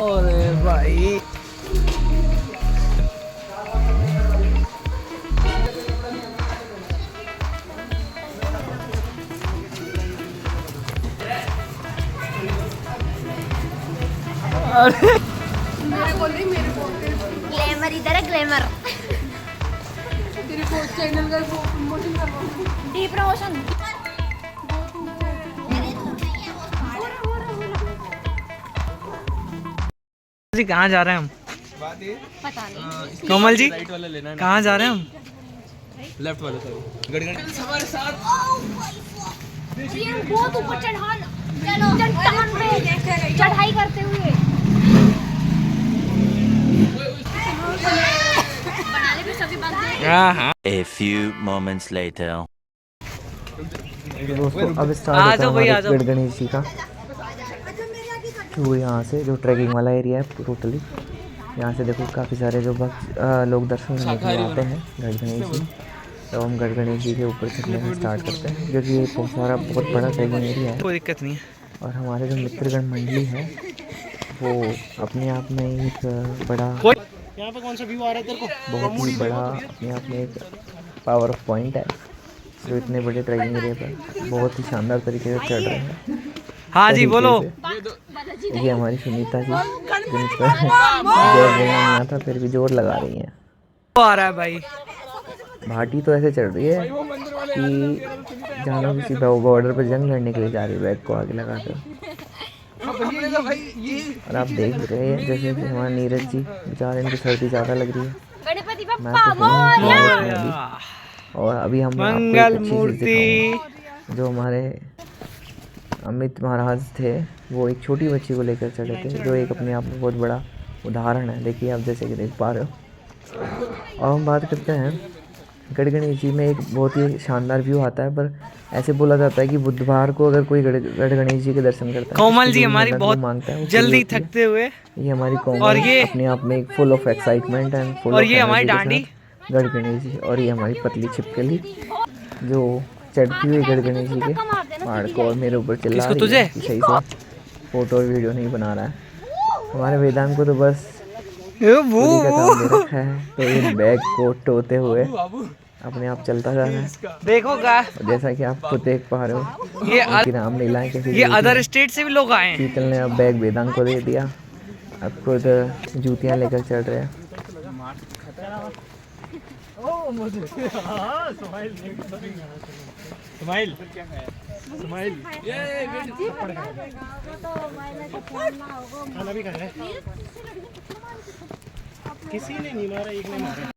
अरे भाई ग्लैमर इधर है ग्लैमर। तेरे को चैनल का प्रमोशन करवा डी प्रमोशन। जी कहाँ जा रहे हैं हम? पता नहीं। कोमल जी राइट वाला लेना है कहाँ जा रहे हैं हम? लेफ्ट वाला सॉरी गड़गड़ हमारे साथ ये बहुत ऊपर चढ़ाई करते हुए बनाने भी सभी बात हाँ A few moments later. दोस्तों अब आ स्टार्ट जाओ होता भाई, है आ जाओ। हमारे गणेश जी का। तो यहाँ से जो ट्रैकिंग वाला एरिया है टोटली, यहाँ से देखो काफ़ी सारे जो भक्त लोग दर्शन करने के लिए आते हैं गढ़ गणेश जी। तो हम गढ़ गणेश जी के ऊपर चढ़ने का स्टार्ट करते हैं, क्योंकि ये बहुत बड़ा ट्रैकिंग एरिया है। कोई दिक्कत नहीं है। और हमारे जो मित्रगण मंडली है वो अपने आप में एक बड़ा यहाँ पे कौन सा व्यू आ रहा है तेरे को? बहुत ही बड़ा अपने आप में एक पावर ऑफ पॉइंट है, जो इतने बड़े ट्रैकिंग एरिया पर बहुत ही शानदार तरीके से चढ़ रहे हैं। हाँ जी बोलो। ये हमारी सुनीता जी जिन पर जोर देना नहीं आता फिर भी जोर लगा रही हैं। आ रहा है भाई। भाटी तो ऐसे चढ़ रही है कि जानो किसी बॉर्डर पर जंग लड़ने के लिए जा रही है, बैग को आगे लगाकर। और आप देख रहे हैं जैसे कि हमारे नीरज जी बेचारे, इनकी सर्दी ज़्यादा लग रही है। गणपति मैं बप्पा तो मोरया। और अभी हम आपको एक मंगल अच्छी चीज़ मूर्ति। दिखाऊंगा। जो हमारे अमित महाराज थे वो एक छोटी बच्ची को लेकर चले थे, जो एक अपने आप में बहुत बड़ा उदाहरण है। देखिए आप जैसे कि देख पा रहे हो। और हम बात करते हैं गढ़ गणेश जी में एक बहुत ही शानदार व्यू आता है, पर ऐसे बोला जाता है कि बुधवार को अगर कोई गढ़ गणेश जी के दर्शन करता है, कोमल उसकी जी जो हमारी मन्नत वो बहुत मांगता है वो पूरी जल्दी होती है। थकते हुए। ये हमारी कोमल और ये- अपने आप में एक full of excitement and full और ऑफ ये हमारी एनर्जी के डांडी। साथ गढ़ गणेश जी। और ये हमारी पतली छिपकली जो चढ़ती हुई गढ़ गणेश जी के पहाड़ को और मेरे ऊपर चिल्ला किसको, रही तुझे? है कि सही से फोटो और वीडियो नहीं बना रहा है। हमारे वेदांत को तो बस पूरी का काम दे रखा है, तो ये बैग को टोते हुए अपने आप चलता जा रहा है। देखो गा और जैसा कि आप खुद देख पा रहे हो ये उनकी रामलीलाएं कैसे ये चलती हैं। अदर स्टेट से भी लोग आए हैं। शीतल ने अब बैग वेदांत को दे दिया, अब खुद जूतियाँ लेकर चढ़ रहे हैं। स्माइल स्माइल खाना भी खा रहा है। किसी ने नहीं मारा, एक ने मारा।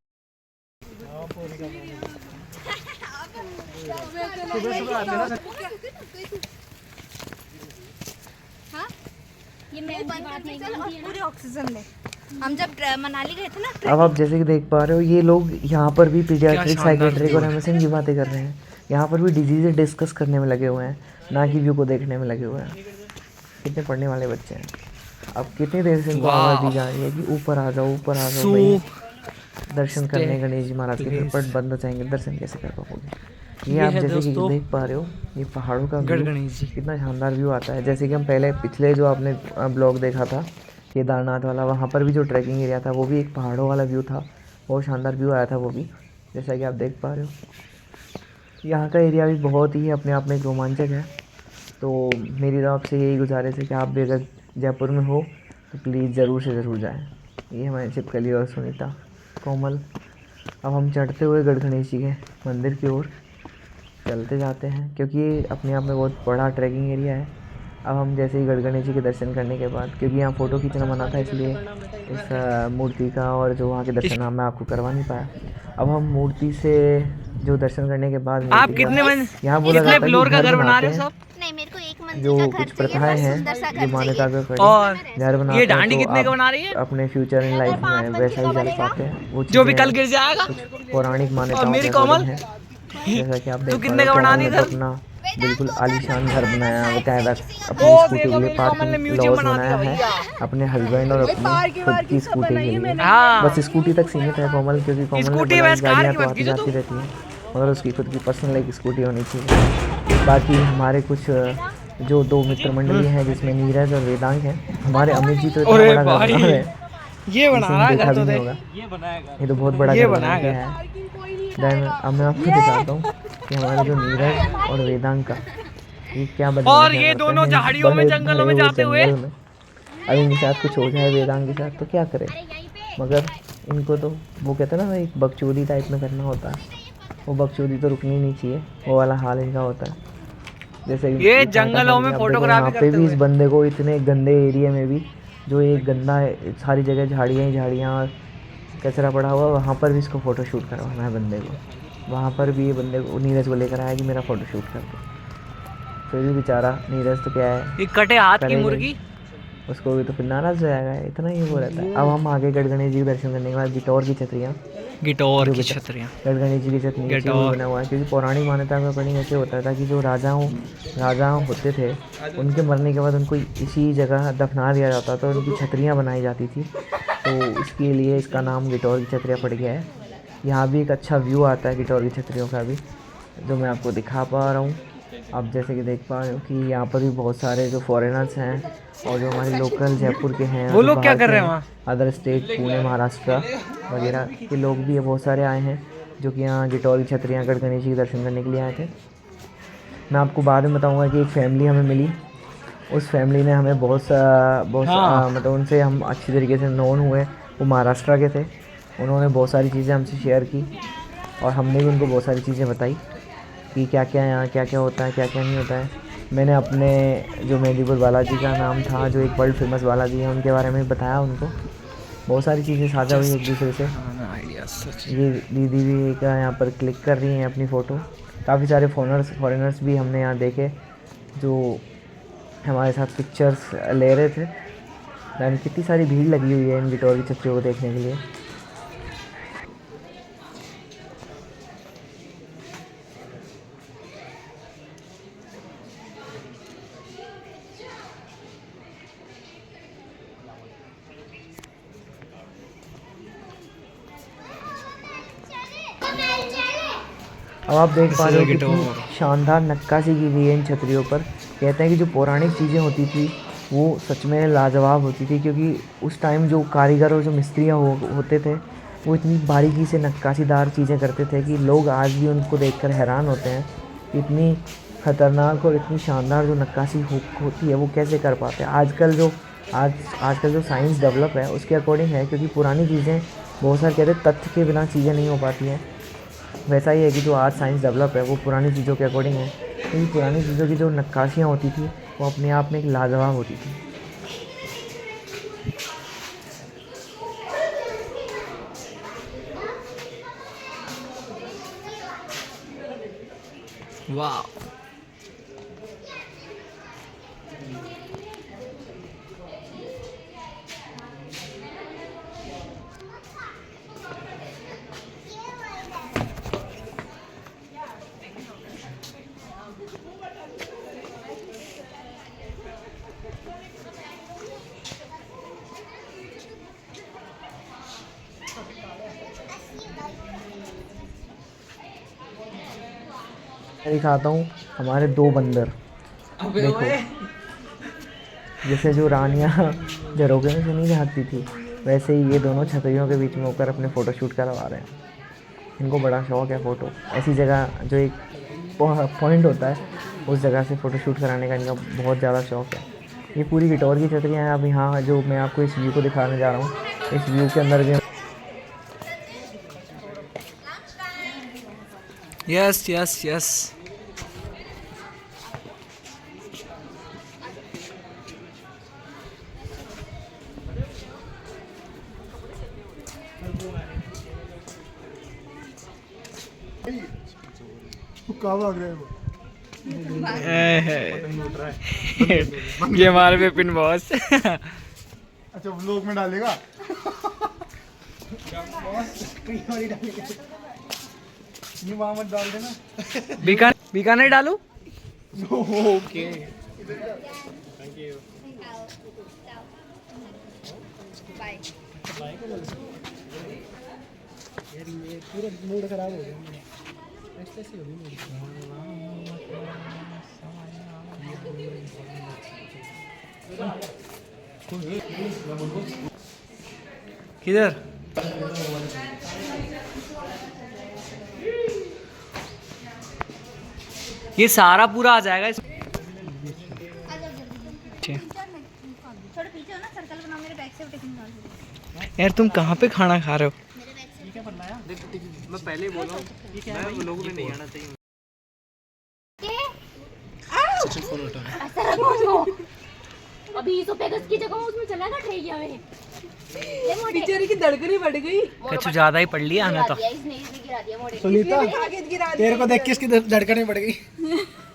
सुबह सुबह आते ना। ये मैं बात नहीं करती है पूरे ऑक्सीजन में। हम जब मनाली गए थे ना, अब आप जैसे कि देख पा रहे हो ये लोग यहाँ पर भी पीडियाट्रिक शानदार साइकेट्रिक और एमएसएन की बातें कर रहे हैं। यहाँ पर भी डिजीज़े डिस्कस करने में लगे हुए हैं, ना कि व्यू को देखने में लगे हुए हैं। कितने पढ़ने वाले बच्चे हैं। अब कितनी देर से इनको आवाज़ दी जा रही है कि ऊपर आ जाओ, ऊपर आ जाओ भाई, दर्शन करने गणेश जी महाराज के। फिर पट बंद हो जाएंगे, दर्शन कैसे कर पाओगे। ये आप है जैसे कि दोस्तों देख पा रहे हो ये पहाड़ों का गढ़ व्यू गणेश जी। कितना शानदार व्यू आता है। जैसे कि हम पहले पिछले जो आपने ब्लॉग देखा था केदारनाथ वाला, वहाँ पर भी जो ट्रैकिंग एरिया था वो भी एक पहाड़ों वाला व्यू था, बहुत शानदार व्यू आया था वो भी, जैसा कि आप देख पा रहे हो। यहाँ का एरिया भी बहुत ही अपने आप में एक रोमांचक है। तो मेरी तरफ से यही गुजारिश है कि आप भी अगर जयपुर में हो तो प्लीज़ ज़रूर से ज़रूर जाएँ। ये हमारे छिपकली और सुनीता कोमल। अब हम चढ़ते हुए गढ़ गणेश जी के मंदिर की ओर चलते जाते हैं, क्योंकि ये अपने आप में बहुत बड़ा ट्रैकिंग एरिया है। अब हम जैसे ही गढ़ गणेश जी के दर्शन करने के बाद, क्योंकि यहाँ फ़ोटो खींचना मना था इसलिए इस मूर्ति का और जो वहाँ के दर्शन मैं आपको करवा नहीं पाया। अब हम मूर्ति से जो दर्शन करने के बाद आप मूर्ति का- कितने यहाँ बोला कितने जाता है फ्लोर कि का घर बना बनाते रहे हो हैं, सब? नहीं मेरे को एक मंजिल जो का घर कुछ चाहिए, प्रथाएं बस हैं सुंदर सा जो घर मान्यता चाहिए। पे खड़ी और घर बनाते ये हैं डांडी तो कितने का आप बना रही है? अपने फ्यूचर इन लाइफ में वैसा ही चल पाते हैं। वो जो भी चीज़ें कल गिर जाएगा। कुछ पौराणिक और मान्यताओं मेरी के कोमल? according है। जैसा कि आप देख कितने पा का बना रहे रही हो, है कोमल ने तो अपना बिल्कुल आलीशान घर बनाया है, बकायदा अपनी ओ स्कूटी देखो के लिए मेरी कोमल ने पार्किंग म्यूजियम लॉज बना बनाया दिया है भैया। अपने हस्बैंड और अपनी खुद की स्कूटी के लिए। हाँ बस स्कूटी तक सीमित है कोमल, क्योंकि कोमल ने स्कूटी बोला बस कि कार गाड़ियाँ की तो मत आती खींचो जाती रहती हैं, मगर उसकी खुद की पर्सनल एक स्कूटी होनी चाहिए। बाकी हमारे कुछ जो दो मित्र मंडली हैं जिसमें नीरज और वेदांग हैं। हमारे अमित जी तो इतना अरे बड़ा घर भाई, बना रहे हैं, ये बना रहा है देखा घर भी तो नहीं देख। होगा। ये तो बहुत बड़ा ये घर बना बना है के है। देन अब मैं आपको दिखाता हूँ कि हमारे जो नीरज और वेदांग का ये क्या बदमाशियां और ये करते दोनों हैं झाड़ियों में, बड़े जंगलों में भरे हुए जाते हुए। जंगल में। अब इनके साथ कुछ हो जाए वेदांग के साथ तो क्या करे, मगर इनको तो वो कहते हैं ना एक बकचोदी टाइप में करना होता है, वो बकचोदी तो रुकनी नहीं चाहिए, वो वाला हाल इनका होता है। जैसे ये दिखाया था जंगलों में हमने, अब देखो फोटोग्राफी यहाँ पे करते भी इस हुए। बंदे को इतने गंदे एरिया में भी, जो एक गंदा है, सारी जगह झाड़ियाँ ही झाड़ियाँ और कचरा पड़ा हुआ, वहाँ पर भी इसको फ़ोटो शूट करवाना है बंदे को। वहाँ पर भी ये बंदे को नीरज को लेकर आया कि मेरा फ़ोटो शूट कर दो, फिर भी बेचारा नीरज तो क्या है, ये कटे हाथ की करेगा ही। मुर्गी। उसको भी तो फिर नाराज हो जाएगा, इतना ही वो रहता है। अब हम आगे गणगणेश जी के दर्शन करने के बाद गिटौर की छतरियाँ, गिटौर जो की बेटा- छतरियाँ। गणगणेश जी की छत नीचे वो गिटौर। बना हुआ है, क्योंकि पौराणिक मान्यता में पढ़ने ऐसे होता था कि जो राजा होते थे, उनके मरने के बाद उनको इसी जगह दफना दिया जाता था, उनकी छतरियाँ बनाई जाती थी, तो इसके लिए इसका नाम गिटौर की छतरियाँ पड़ गया है। यहाँ भी एक अच्छा व्यू आता है गिटौर की छतरियों का भी, जो मैं आपको दिखा पा रहा हूँ। आप जैसे कि देख पा रहे हो कि यहाँ पर भी बहुत सारे जो फॉरेनर्स हैं और जो हमारे लोकल जयपुर के हैं, वो जो लोग क्या बाहर कर के रहे हैं हैं, वहाँ? अदर स्टेट, पुणे, महाराष्ट्र वगैरह के लोग भी बहुत सारे आए हैं, जो कि यहाँ गिटौर की छतरियाँ गणगणेश जी के दर्शन करने के लिए आए थे। मैं आपको बाद में बताऊँगा कि एक फैमिली हमें मिली, उस फैमिली ने हमें मतलब उनसे हम अच्छी तरीके से नोन हुए। वो महाराष्ट्र के थे, उन्होंने बहुत सारी चीज़ें हमसे शेयर की और हमने भी उनको बहुत सारी चीज़ें बताई कि क्या क्या यहाँ क्या क्या होता है, क्या क्या नहीं होता है। मैंने अपने जो मेहंदीपुर बालाजी का नाम था, जो एक वर्ल्ड फेमस बालाजी है, उनके बारे में बताया उनको। बहुत सारी चीज़ें साझा हुई एक दूसरे से। ये दीदी भी का यहाँ पर क्लिक कर रही हैं अपनी फ़ोटो। काफ़ी सारे फॉरेनर्स भी हमने यहाँ देखे जो हमारे साथ पिक्चर्स ले रहे थे। यानी कितनी सारी भीड़ लगी हुई है इन गिटौर की छतरियों को देखने के लिए। अब आप देख पा रहे हो कितनी शानदार नक्काशी की गई है इन छतरियों पर। कहते हैं कि जो पौराणिक चीज़ें होती थी वो सच में लाजवाब होती थी, क्योंकि उस टाइम जो कारीगर और जो मिस्त्रियाँ होते थे वो इतनी बारीकी से नक्काशीदार चीज़ें करते थे कि लोग आज भी उनको देखकर हैरान होते हैं। इतनी ख़तरनाक और इतनी शानदार जो नक्काशी होती है वो कैसे कर पाते हैं। आजकल जो साइंस डेवलप है उसके अकॉर्डिंग है, क्योंकि पुरानी चीज़ें बहुत सारे कहते हैं तथ्य के बिना चीज़ें नहीं हो पाती हैं। वैसा ही है कि जो आज साइंस डेवलप है वो पुरानी चीज़ों के अकॉर्डिंग है, क्योंकि पुरानी चीज़ों की जो नक्काशियाँ होती थी वो अपने आप में एक लाजवाब होती थी। वाह, मैं दिखाता हूँ हमारे दो बंदर। देखो, जैसे जो रानियाँ झरोखे में से नहीं झाँकती थी, वैसे ही ये दोनों छतरियों के बीच में होकर अपने फ़ोटो शूट करवा रहे हैं। इनको बड़ा शौक़ है फ़ोटो, ऐसी जगह जो एक पॉइंट होता है उस जगह से फ़ोटो शूट कराने का इनका बहुत ज़्यादा शौक़ है। ये पूरी गिटौर की छतरियाँ हैं। अब यहाँ जो मैं आपको इस व्यू को दिखाने जा रहा हूँ, इस व्यू के अंदर भी यस यस यस। कहाँ भाग रहे हो? ये हमारे विपिन बॉस। अच्छा व्लॉग में डालेगा? ये वहाँ मत डाल देना। बीकानेर डालू? ओके। बाय। पूरा मूड खराब हो गया। किधर? ये सारा पूरा आ जाएगा इस... थोड़ा पीछे हो ना, सर्कल बनाओ, मेरे बैक से टिफिन डाल दो। यार तुम कहाँ पे खाना खा रहे हो? मैं पहले ही बोल रहा हूँ, मैं लोगों में नहीं आना चाहिए। अभी 100 पेगस की जगह उसमें चला ना ठेकिया में। बेचारी की धड़कन बढ़ गई। कुछ ज्यादा ही पढ़ लिया आना तो। इसने गिरा दिया मोड़े। सुनीता तेरे को देख के इसकी धड़कनें बढ़ गई।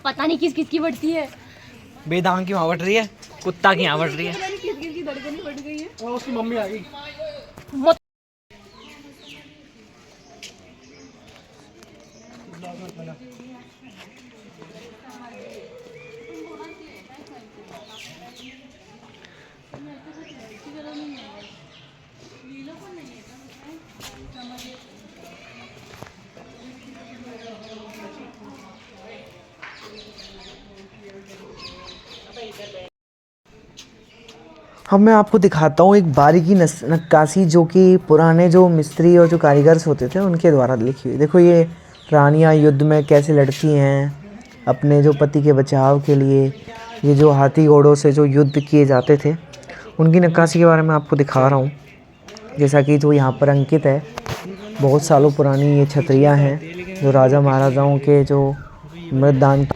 पता नहीं किस किस की बढ़ती है। बेदांग की वहाँ बढ़ रही है, कुत्ता की यहाँ बढ़ रही है। किस की धड़कनें बढ़ गई है। और उसकी मम्मी आ गई। अब मैं आपको दिखाता हूँ एक बारीकी नक्काशी जो कि पुराने जो मिस्त्री और जो कारीगर्स होते थे उनके द्वारा लिखी हुई। देखो ये रानियाँ युद्ध में कैसे लड़ती हैं अपने जो पति के बचाव के लिए। ये जो हाथी घोड़ों से जो युद्ध किए जाते थे उनकी नक्काशी के बारे में आपको दिखा रहा हूँ। जैसा कि जो यहाँ पर अंकित है, बहुत सालों पुरानी ये छतरियाँ हैं जो राजा महाराजाओं के जो मृतदान